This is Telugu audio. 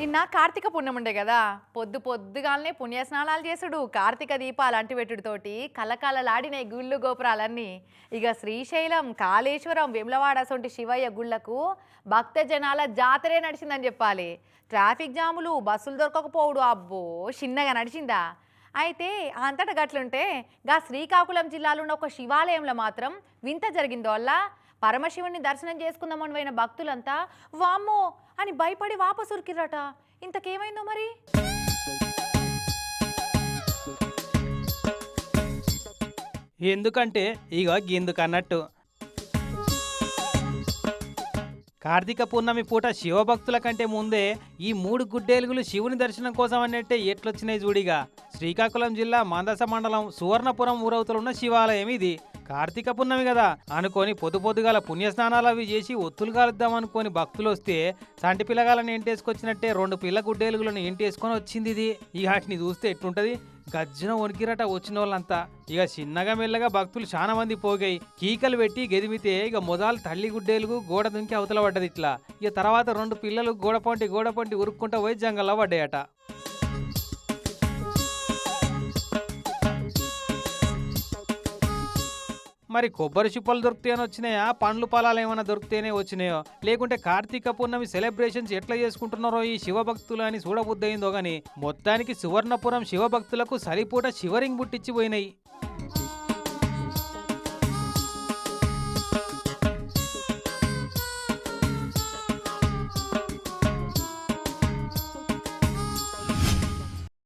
నిన్న కార్తీక పుణ్యం ఉండే కదా పొద్దుగాలనే పుణ్యస్నానాలు చేసుడు కార్తీక దీపాలు అంటిపెట్టుడుతోటి కలకలలాడినాయి గుళ్ళు గోపురాలన్నీ. ఇక శ్రీశైలం కాళేశ్వరం వేములవాడ సొంటి శివయ్య గుళ్ళకు భక్త జనాల జాతరే నడిచిందని చెప్పాలి. ట్రాఫిక్ జాములు బస్సులు దొరకకపోవడు అబ్బో చిన్నగా నడిచిందా. అయితే అంతటా గట్లుంటే గా శ్రీకాకుళం జిల్లాలో ఉన్న ఒక శివాలయంలో మాత్రం వింత జరిగిందో వల్ల పరమశివుని దర్శనం చేసుకుందామని పోయిన భక్తులంతా వామ్మో అని భయపడి వాపసు ఉరికిరట. ఇంతకేమైందో మరి. ఎందుకంటే ఇక గిందుకన్నట్టు కార్తీక పూర్ణమి పూట శివభక్తుల కంటే ముందే ఈ 3 గుడ్డేలుగులు శివుని దర్శనం కోసం అన్నట్టే ఎట్లొచ్చినాయి చూడిగా. శ్రీకాకుళం జిల్లా మందస మండలం సువర్ణపురం ఊరవతలున్న శివాలయం ఇది. కార్తీక పున్నమి కదా అనుకొని పొద్దుగాల పుణ్యస్నానాలు అవి చేసి ఒత్తులు కాలుద్దాం అనుకొని భక్తులు వస్తే సంటి పిల్లగాలను ఎంటేసుకొచ్చినట్టే 2 పిల్ల గుడ్డేలుగులను ఎంటేసుకొని వచ్చింది ఇది. ఈ వాటిని చూస్తే ఎట్లుంటది, గజ్జన వణికిరట వచ్చిన వాళ్ళంతా. ఇక చిన్నగా మెల్లగా భక్తులు చాలా మంది పోగాయి, కీకలు పెట్టి గెదిమితే ఇక మొదలు తల్లి గుడ్డేలుగు గోడ దుంకి అవతల పడ్డది ఇట్లా. ఇక తర్వాత 2 పిల్లలు గోడపంటి ఉరుక్కుంటా పోయి జంగల్లో పడ్డాయట. మరి కొబ్బరి చిప్పలు దొరికితేనే వచ్చినాయా, పండ్లు పొలాలు ఏమైనా దొరికితేనే వచ్చినాయో, లేకుంటే కార్తీక పూర్ణమి సెలబ్రేషన్స్ ఎట్లా చేసుకుంటున్నారో ఈ శివభక్తులు అని చూడబుద్దయిందో గాని మొత్తానికి సువర్ణపురం శివభక్తులకు సరిపూట శివరింగ్ బుట్టించి పోయినాయి.